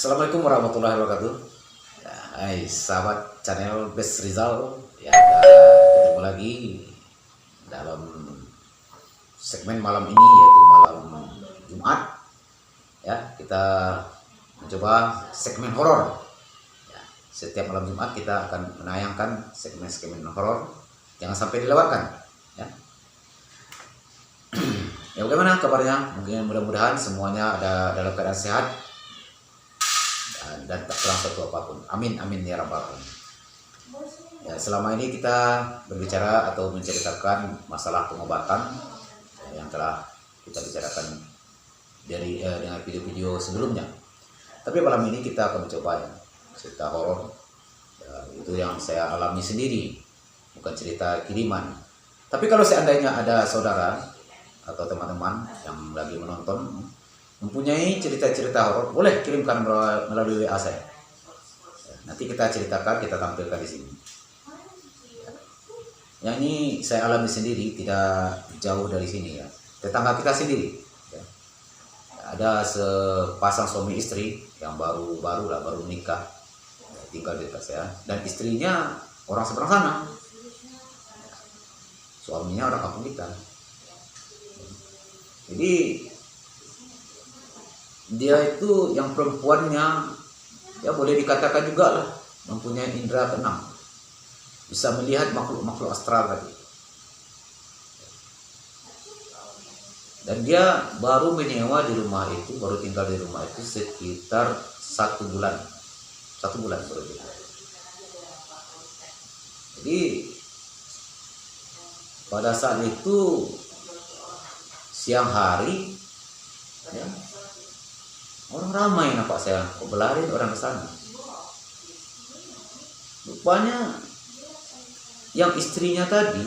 Assalamualaikum warahmatullahi wabarakatuh. Ya, hai sahabat channel Best Rizal. Ya, ketemu lagi dalam segmen malam ini, yaitu malam Jumat. Ya, kita mencoba segmen horor. Ya, setiap malam Jumat kita akan menayangkan segmen-segmen horor. Jangan sampai dilewatkan. Ya. Ya, bagaimana kabarnya? Mungkin mudah-mudahan semuanya ada dalam keadaan sehat dan tak kurang satu apapun. Amin amin ya rabbal alamin. Ya, selama ini kita berbicara atau menceritakan masalah pengobatan yang telah kita bicarakan dari dengan video-video sebelumnya. Tapi malam ini kita akan mencoba cerita horor. Ya, itu yang saya alami sendiri, bukan cerita kiriman. Tapi kalau seandainya ada saudara atau teman-teman yang lagi menonton mempunyai cerita-cerita horor, boleh kirimkan melalui WA saya. Nanti kita ceritakan, kita tampilkan di sini. Yang ini saya alami sendiri, tidak jauh dari sini ya. Tetangga kita sendiri. Ya. Ada sepasang suami istri yang baru nikah, tinggal di dekat saya, dan istrinya orang seberang sana. Suaminya orang kampung kita. Jadi dia itu yang perempuannya ya boleh dikatakan juga lah mempunyai indera keenam, bisa melihat makhluk-makhluk astral tadi. Dan dia baru menyewa di rumah itu, baru tinggal di rumah itu sekitar 1 bulan baru itu. Jadi pada saat itu siang hari ya, orang ramai nampak saya, kok berlari orang ke sana. Rupanya yang istrinya tadi,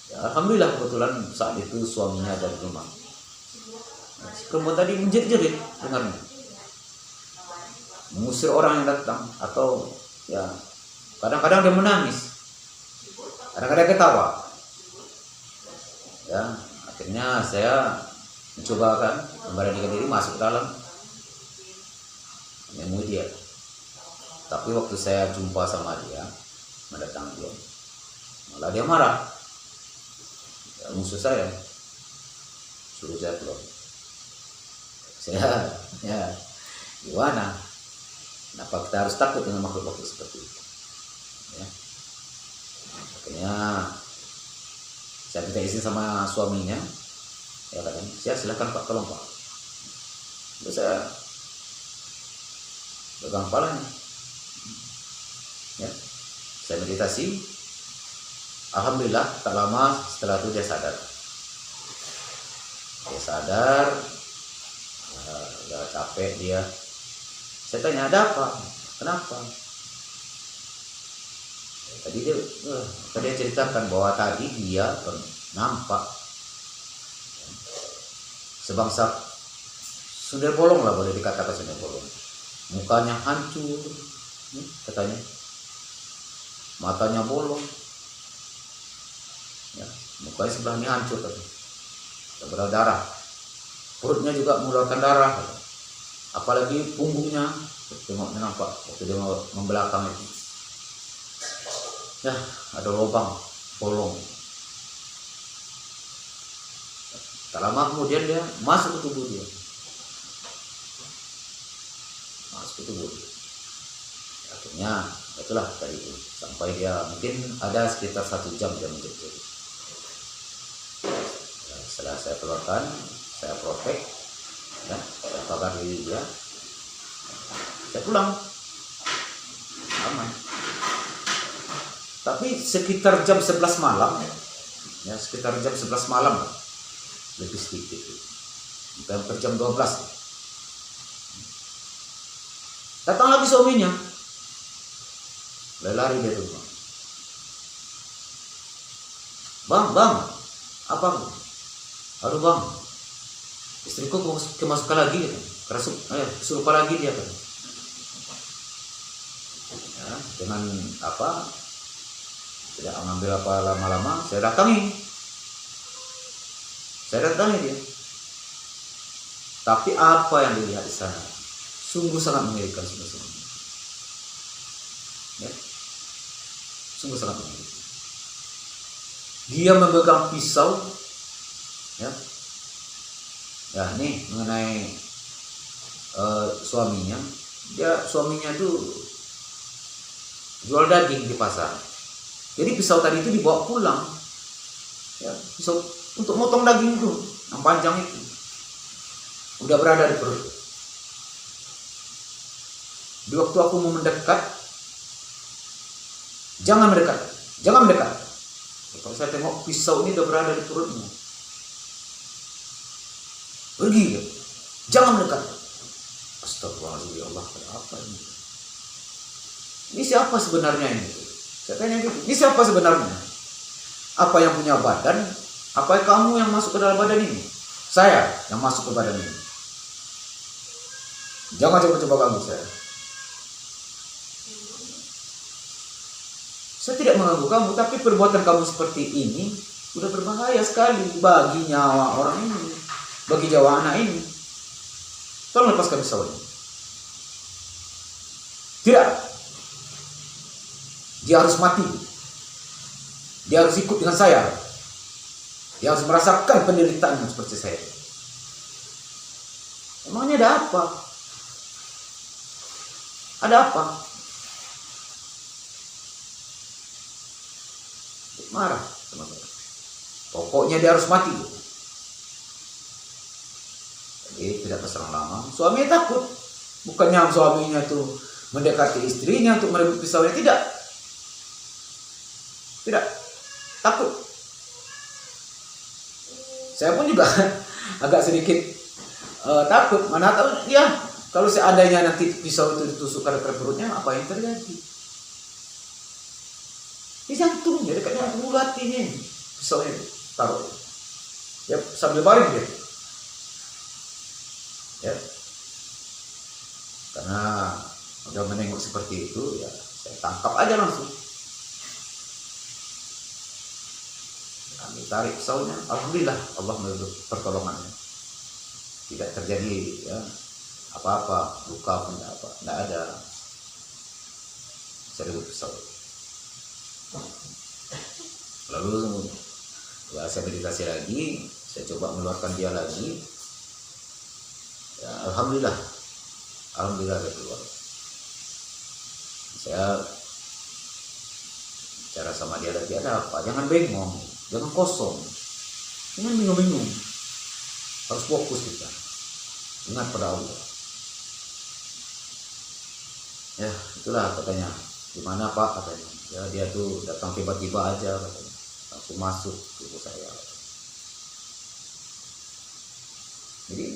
ya, alhamdulillah kebetulan saat itu suaminya ada di rumah. Perempuan tadi menjerit-jerit dengarnya, mengusir orang yang datang, atau ya kadang-kadang dia menangis, kadang-kadang ketawa. Ya, akhirnya saya mencoba memberanikan diri masuk dalam menemui dia. Tapi waktu saya jumpa sama dia, mendatangi dia, malah dia marah. Ya, musuh saya suruh saya keluar. Saya ya gimana? Kenapa kita harus takut dengan makhluk-makhluk seperti itu? Ya. Akhirnya saya minta izin sama suaminya. Ya katanya, saya silakan Pak, tolong Pak. Terus saya pegang kepalanya. Ya, saya meditasi. Alhamdulillah tak lama setelah itu dia sadar. Udah capek dia. Saya tanya, ada apa? Kenapa? Tadi dia ceritakan bahwa tadi dia nampak sebangsa sundel bolong lah, boleh dikatakan sundel bolong. Mukanya hancur, katanya, matanya bolong, ya, mukanya sebelah ini hancur, berdarah, perutnya juga mengeluarkan darah, apalagi punggungnya, tengoknya nampak waktu dia membelakang itu, ya ada lubang bolong. Tak lama kemudian dia masuk ke tubuh dia. Akhirnya itulah tadi itu, sampai dia mungkin ada sekitar 1 jam dia menjadi. Setelah saya keluarkan, saya protek, ya, saya bakar diri dia, saya pulang aman. Tapi sekitar jam 11 malam, ya sekitar jam 11 malam, lebih sedikit, hampir jam 12. Datang lagi suaminya, lari dari rumah. Bang, apa? Aduh bang, istriku kemasukan lagi, kesurupan lagi dia kan. Ya, dengan apa? Tidak mengambil apa lama-lama, saya datangi dia. Tapi apa yang dilihat di sana? Sungguh sangat mengerikan, ya, sungguh sangat mengerikan. Dia memegang pisau, ya, ini mengenai suaminya. Suaminya itu jual daging di pasar. Jadi pisau tadi itu dibawa pulang, ya, pisau untuk motong daging itu yang panjang itu udah berada di perut. Di waktu aku mau mendekat, jangan mendekat. Kalau saya tengok pisau ini udah berada di perutnya, pergi ya, jangan mendekat. Astagfirullahaladzim, ya Allah, apa ini? Ini siapa sebenarnya ini? Saya tanya gitu, ini siapa sebenarnya? Apa yang punya badan? Apa kamu yang masuk ke dalam badan ini? Saya yang masuk ke badan ini. Jangan coba-coba ganggu saya. Saya tidak mengganggu kamu, tapi perbuatan kamu seperti ini udah berbahaya sekali bagi nyawa orang ini, bagi nyawa anak ini. Tolong lepaskan pisau ini. Tidak. Dia harus mati. Dia harus ikut dengan saya. Dia harus merasakan penderitaan seperti saya. Emangnya ada apa? Ada apa? Marah sama saya. Pokoknya dia harus mati. Jadi tidak berserang lama. Suaminya takut. Bukannya suaminya tuh mendekati istrinya untuk merebut pisaunya. Tidak. Takut. Saya pun juga agak sedikit takut. Mana tahu ya, kalau seandainya nanti pisau itu ditusukkan ke perutnya, apa yang terjadi? Di jantungnya, dekat jantung hatinya, pisaunya taruh. Ya sambil baring dia. Ya. Karena udah menengok seperti itu, ya saya tangkap aja langsung. Kami tarik pisaunya, alhamdulillah Allah memberi pertolongannya. Tidak terjadi ya apa-apa, luka pun tidak ada. Saya rebut pisau. Lalu ya saya meditasi lagi, saya coba mengeluarkan dia lagi. Ya, alhamdulillah dia keluar. Saya bicara sama dia lagi, ada apa? Jangan bengong, jangan kosong, jangan bingung-bingung. Harus fokus kita. Ingat pada Allah. Ya itulah katanya. Gimana Pak katanya? Ya dia tuh datang tiba-tiba aja katanya. Langsung masuk tubuh saya. Jadi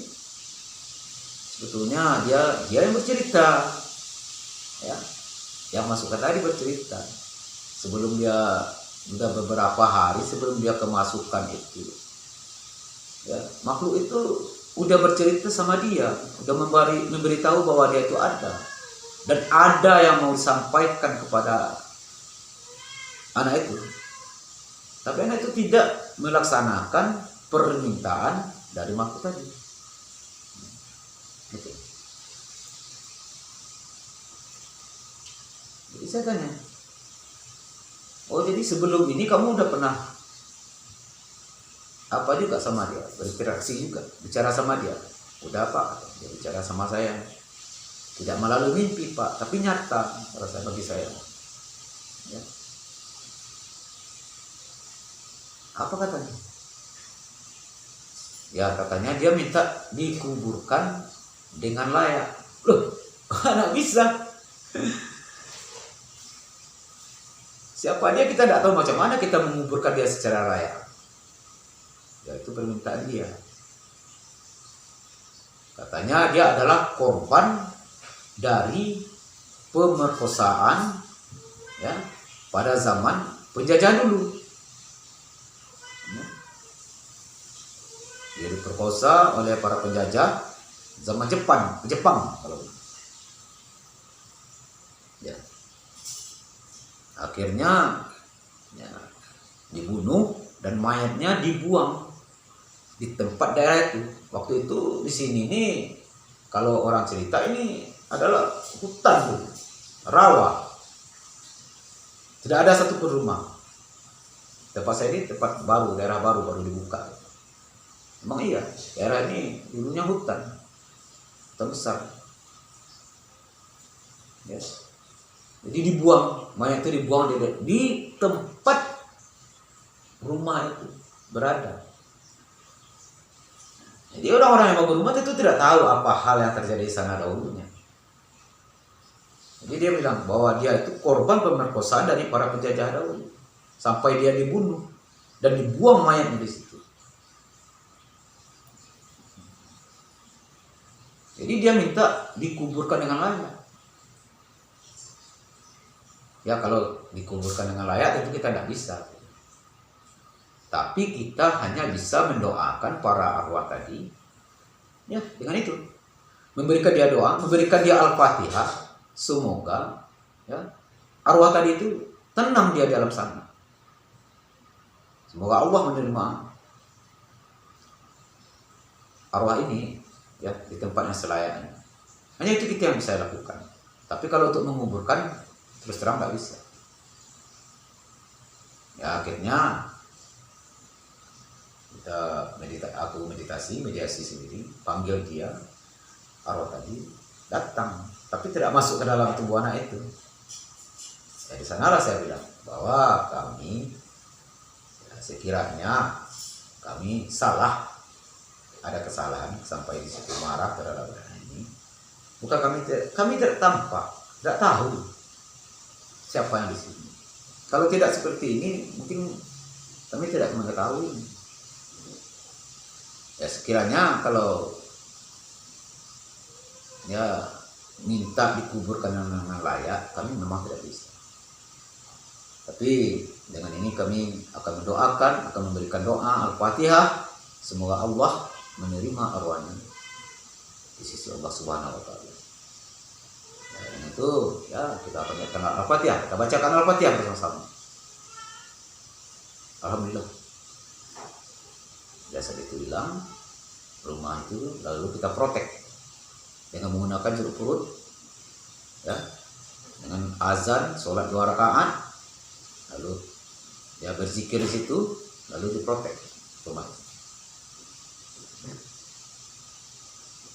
sebetulnya dia yang bercerita, ya, yang masuk ke tadi bercerita sebelum dia sudah beberapa hari sebelum dia kemasukan itu, ya, makhluk itu udah bercerita sama dia, udah memberitahu bahwa dia itu ada dan ada yang mau disampaikan kepada anak itu, tapi anak itu tidak melaksanakan permintaan dari makhluk tadi. Gitu. Jadi saya tanya, oh jadi sebelum ini kamu udah pernah apa juga sama dia, berinteraksi juga, bicara sama dia? Udah Pak, dia bicara sama saya, tidak melalui mimpi Pak, tapi nyata rasa bagi saya. Ya. Apa katanya? Ya katanya dia minta dikuburkan dengan layak. Loh, mana bisa? Siapa dia kita tidak tahu, macam mana kita menguburkan dia secara layak. Ya itu permintaan dia. Katanya dia adalah korban dari pemerkosaan, ya, pada zaman penjajahan dulu. Dia diperkosa oleh para penjajah zaman Jepang kalau. Ya. Akhirnya ya, dibunuh dan mayatnya dibuang di tempat daerah itu. Waktu itu di sini nih kalau orang cerita ini adalah hutan, rawa. Tidak ada satupun rumah. Tempat saya ini tempat baru, daerah baru dibuka. Emang iya, daerah ini dulunya hutan besar. Yes. Jadi dibuang, mayat itu dibuang di tempat rumah itu berada. Jadi orang-orang yang bangun rumah itu tidak tahu apa hal yang terjadi di sana dahulunya. Jadi dia bilang bahwa dia itu korban pemerkosaan dari para penjajah dahulu, sampai dia dibunuh dan dibuang mayatnya di situ. Jadi dia minta dikuburkan dengan layak. Ya kalau dikuburkan dengan layak tentu kita tidak bisa. Tapi kita hanya bisa mendoakan para arwah tadi. Ya dengan itu. Memberikan dia doa, memberikan dia Al-Fatihah. Semoga ya, arwah tadi itu tenang dia dalam sana. Semoga Allah menerima arwah ini ya di tempat yang selayaknya. Hanya itu kita yang bisa lakukan. Tapi kalau untuk menguburkan terus terang nggak bisa. Ya akhirnya aku mediasi sendiri, panggil dia arwah tadi datang, tapi tidak masuk ke dalam tubuh anak itu. Ya di sanalah saya bilang bahwa kami ya, sekiranya kami salah, ada kesalahan sampai di situ marah terhadap anak ini. Bukan kami tidak tampak, tidak tahu siapa yang di sini. Kalau tidak seperti ini, mungkin kami tidak mengetahui. Ya sekiranya kalau ya minta dikuburkan dengan layak, kami memang tidak bisa. Tapi dengan ini kami akan mendoakan, akan memberikan doa Al-Fatihah, semoga Allah menerima arwahnya di sisi Allah Subhanahu wa taala. Dan itu ya kita akan bacakan Al-Fatihah, kita bacakan Al-Fatihah bersama-sama. Alhamdulillah. Jasad itu hilang, rumah itu lalu kita protek dengan menggunakan jeruk purut, ya, dengan azan, sholat 2 rakaat, lalu dia berzikir di situ, lalu diprotek rumah.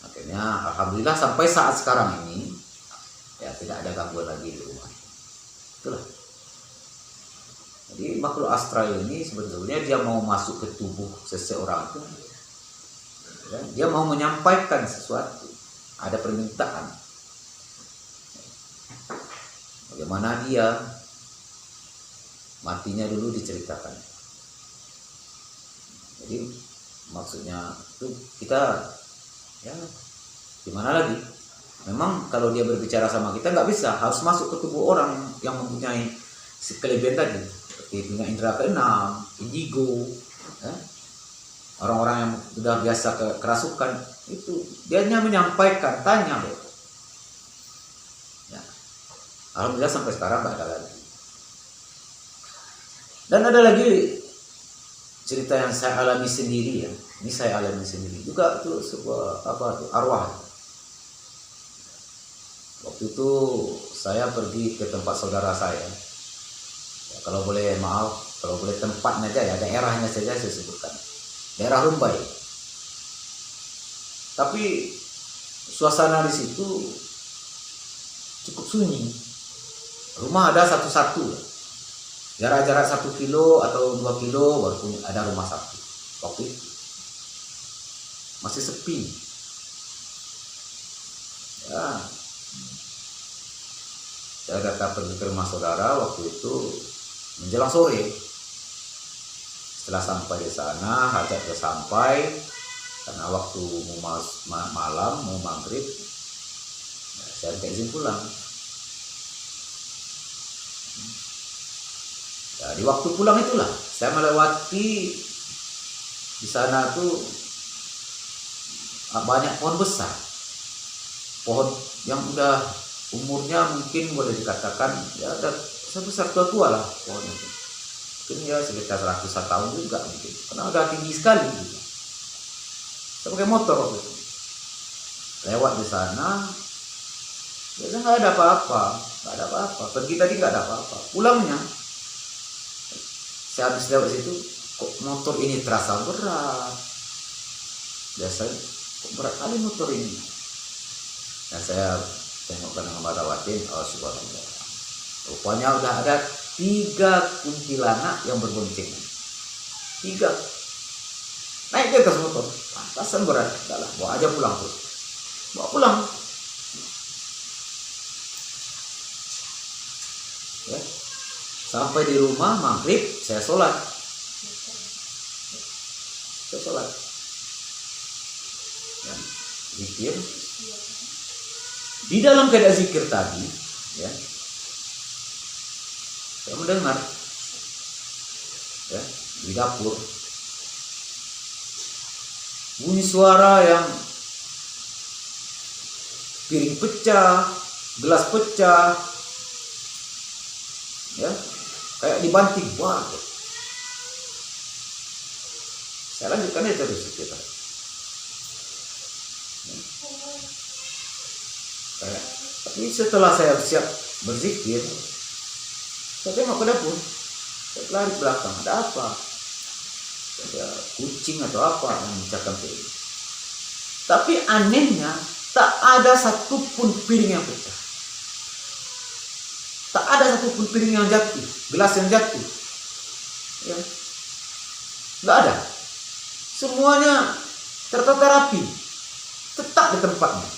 Akhirnya alhamdulillah sampai saat sekarang ini ya tidak ada gangguan lagi di rumah. Itulah. Jadi makhluk astral ini sebetulnya dia mau masuk ke tubuh seseorang itu, ya, dia mau menyampaikan sesuatu, ada permintaan. Bagaimana dia matinya dulu diceritakan. Jadi maksudnya itu kita ya gimana lagi? Memang kalau dia berbicara sama kita nggak bisa, harus masuk ke tubuh orang yang mempunyai kelebihan tadi, seperti punya indera keenam, indigo, ya. Orang-orang yang sudah biasa kerasukan itu dia hanya menyampaikan, tanya loh. Ya. Alhamdulillah sampai sekarang nggak ada lagi. Dan ada lagi cerita yang saya alami sendiri ya. Ini saya alami sendiri juga, itu sebuah arwah. Waktu itu saya pergi ke tempat saudara saya. Ya, kalau boleh maaf, kalau boleh tempatnya aja ya, daerahnya saja saya sebutkan. Daerah Rumbai. Tapi suasana di situ cukup sunyi. Rumah ada satu-satu. Jarak 1 kilo atau 2 kilo baru ada rumah satu. Waktu itu masih sepi. Ya. Saya datang pergi ke rumah saudara waktu itu menjelang sore. Setelah sampai di sana, hajat sudah sampai, karena waktu mau malam, mau maghrib, ya, saya minta izin pulang. Ya, di waktu pulang itulah saya melewati di sana tuh banyak pohon besar, pohon yang udah umurnya mungkin boleh dikatakan ya ada sebesar tua-tua lah pohon itu. Mungkin ya sekitar ratusan tahun juga mungkin, karena udah tinggi sekali gitu. Saya pakai motor waktu itu lewat di sana, Biasa nggak ada apa-apa, nggak ada apa-apa. Pergi tadi nggak ada apa-apa. Pulangnya, saya habis lewat situ, kok motor ini terasa berat. Biasanya, kok berat kali motor ini. Nah saya tengok dengan mata batin, oh subhanallah. Rupanya udah ada 3 kuntilanak yang berboncengan. 3. Naik ke atas motor, pantasan berat. Udah lah, bawa aja pulang tuh. Bawa pulang. Ya. Sampai di rumah maghrib saya sholat. Ya. Zikir. Di dalam keadaan zikir tadi, ya, saya mendengar, ya, di dapur bunyi suara yang piring pecah, gelas pecah, ya, kayak dibanting. Wah, saya lanjutkan aja terus kita. Ya. Tapi setelah saya siap berzikir, saya tengok ke dapur, saya lari ke belakang, ada apa? Ada kucing atau apa yang memecahkan piring. Tapi anehnya, tak ada satupun piring yang pecah. Tak ada satupun piring yang jatuh, gelas yang jatuh. Ya. Nggak ada. Semuanya tertata rapi, tetap di tempatnya.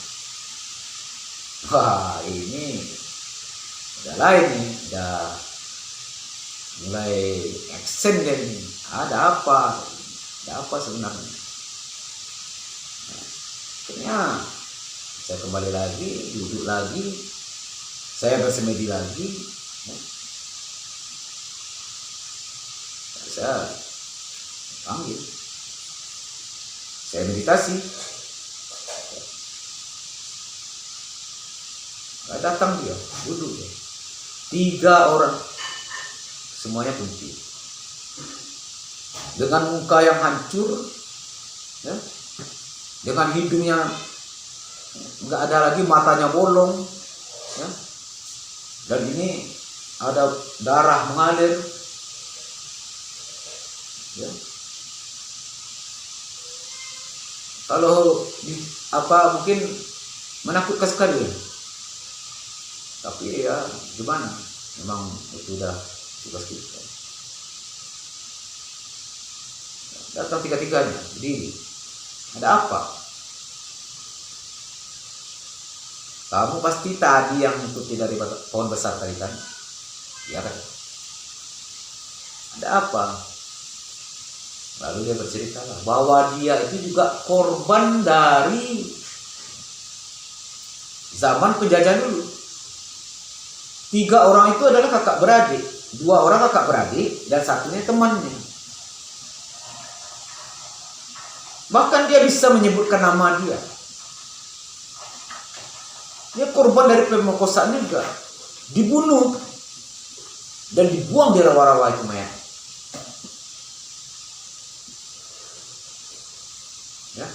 Wah, ini udah lain nih, udah mulai action deh ini. Ada apa sebenarnya? Nah, akhirnya saya kembali lagi, duduk lagi, saya bersemedi lagi. Ya. Saya panggil, saya meditasi. Gak datang dia, duduk dia. 3 orang, semuanya kunti, dengan muka yang hancur, ya, dengan hidungnya nggak ada lagi, matanya bolong, ya, dan ini ada darah mengalir, ya. Kalau mungkin menakutkan sekali, ya. Tapi ya gimana, memang itu udah tugas kita. Datang 3-3-nya, jadi ada apa? Kamu pasti tadi yang ikuti dari pohon besar tadi kan? Ya kan? Ada apa? Lalu dia bercerita bahwa dia itu juga korban dari zaman penjajahan dulu. 3 orang itu adalah kakak beradik, 2 orang kakak beradik dan satunya temannya. Bahkan dia bisa menyebutkan nama dia. Dia korban dari pemerkosaan juga, dibunuh dan dibuang di rawa-rawa itu mayat. Ya,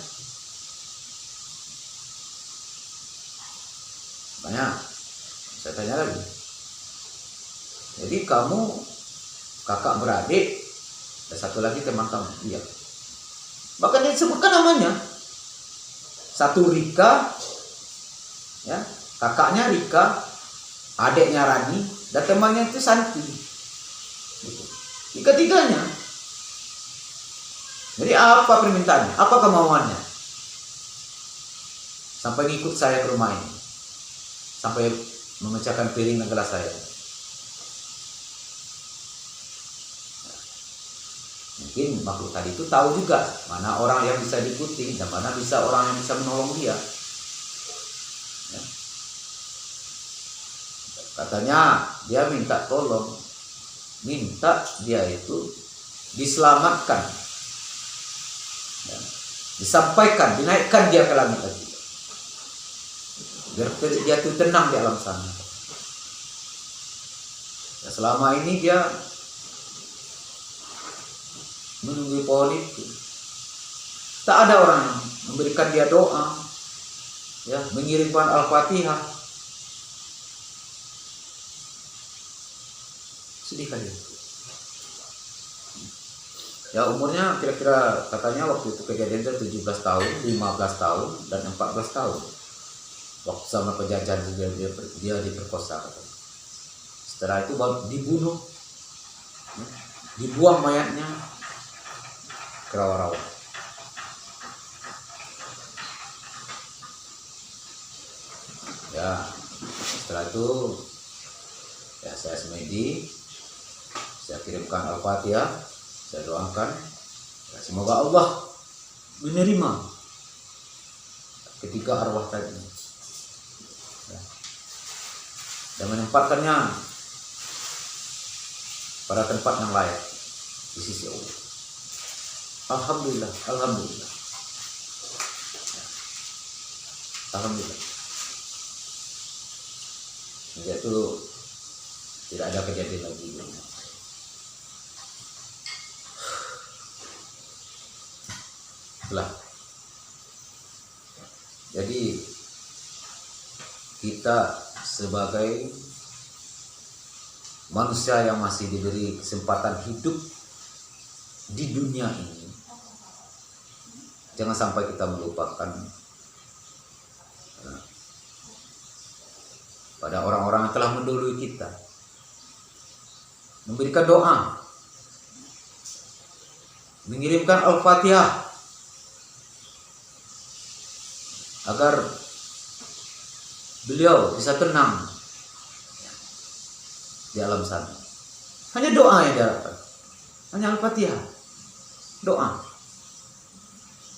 banyak. Saya tanya lagi. Jadi kamu kakak beradik, dan satu lagi teman kamu, iya. Bahkan dia sebutkan namanya. Satu Rika, ya, kakaknya Rika, adiknya Rani, dan temannya itu Santi. Gitu. 3-3-nya. Jadi apa permintaannya? Apa kemauannya? Sampai ngikut saya ke rumah ini, sampai memecahkan piring dan gelas saya. Mungkin makhluk tadi itu tahu juga mana orang yang bisa diikuti dan mana bisa orang yang bisa menolong dia. Ya. Katanya dia minta tolong, minta dia itu diselamatkan, ya, disampaikan, dinaikkan dia ke langit lagi, biar dia itu tenang di alam sana. Ya, selama ini dia menunggu pohon itu, tak ada orang yang memberikan dia doa, ya, mengirimkan Al-Fatihah, sedih kali. Ya umurnya kira-kira katanya waktu itu kejadian itu 17 tahun, 15 tahun, dan 14 tahun. Waktu sama penjajahan dia diperkosa katanya. Setelah itu baru dibunuh, dibuang mayatnya ke rawa-rawa. Ya setelah itu ya saya semedi, saya kirimkan Al-Fatihah, saya doakan ya, semoga Allah menerima ketiga arwah tadi ya, dan menempatkannya pada tempat yang layak di sisi Allah. Alhamdulillah, alhamdulillah, ya, alhamdulillah. Sejak itu tidak ada kejadian lagi. Lah, jadi kita sebagai manusia yang masih diberi kesempatan hidup di dunia ini, jangan sampai kita melupakan pada orang-orang yang telah mendahului kita, memberikan doa, mengirimkan Al-Fatihah agar beliau bisa tenang di alam sana. Hanya doa yang diharapkan, hanya Al-Fatihah, doa.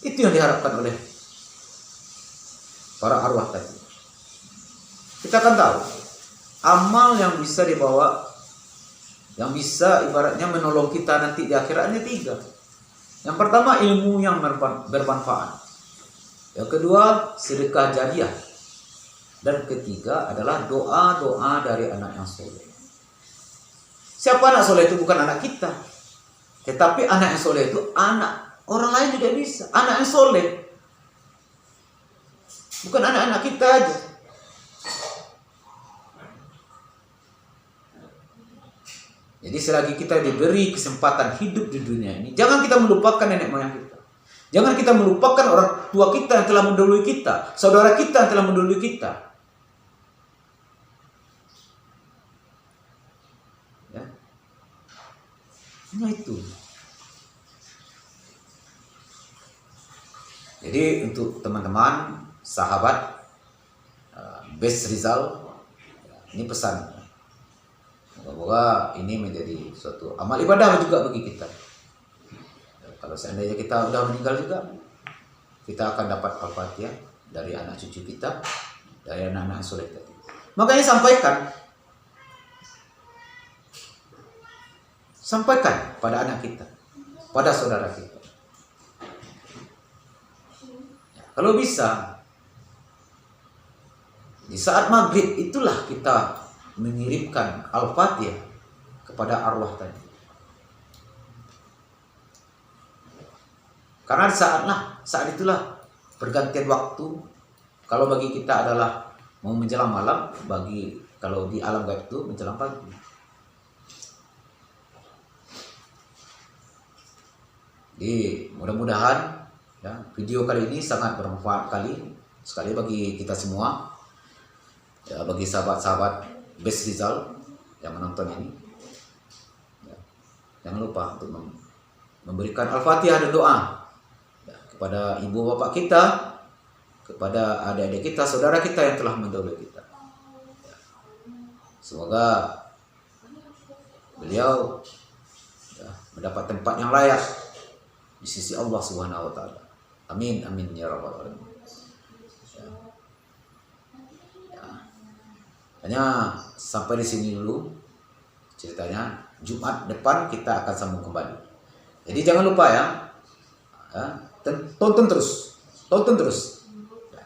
Itu yang diharapkan oleh para arwah tadi. Kita akan tahu amal yang bisa dibawa, yang bisa ibaratnya menolong kita nanti di akhiratnya 3. Yang pertama ilmu yang bermanfaat. Yang kedua sedekah jariah. Dan ketiga adalah doa-doa dari anak yang soleh. Siapa anak soleh itu? Bukan anak kita, tetapi anak yang soleh itu anak orang lain juga bisa. Anak yang soleh, bukan anak-anak kita aja. Jadi selagi kita diberi kesempatan hidup di dunia ini, jangan kita melupakan nenek moyang kita. Jangan kita melupakan orang tua kita yang telah mendahului kita, saudara kita yang telah mendahului kita. Ya. Nah itu. Jadi untuk teman-teman, sahabat Best Rizal, ini pesan. Moga-moga ini menjadi suatu amal ibadah juga bagi kita. Kalau seandainya kita sudah meninggal juga, kita akan dapat Al-Fatihah dari anak cucu kita, dari anak-anak soleh tadi. Makanya sampaikan pada anak kita, pada saudara kita. Kalau bisa, di saat maghrib itulah kita mengirimkan Al-Fatihah kepada arwah tadi. Karena saat itulah pergantian waktu. Kalau bagi kita adalah mau menjelang malam, bagi kalau di alam gaib itu menjelang pagi. Jadi mudah-mudahan ya, video kali ini sangat bermanfaat sekali bagi kita semua. Ya, bagi sahabat-sahabat Best Rizal yang menonton ini. Ya, jangan lupa untuk memberikan Al-Fatihah dan doa kepada ibu bapak kita, kepada adik-adik kita, saudara kita yang telah mendahului kita. Semoga beliau mendapat tempat yang layak di sisi Allah Subhanahu wa taala. Amin amin ya rabbal alamin. Hanya sampai di sini dulu ceritanya. Jumat depan kita akan sambung kembali. Jadi jangan lupa ya. Tonton terus.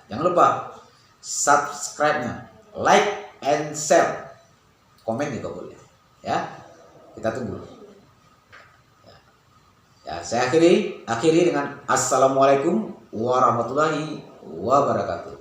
Jangan lupa subscribe-nya, like and share, komen juga boleh. Ya, kita tunggu. Ya, saya akhiri dengan assalamualaikum warahmatullahi wabarakatuh.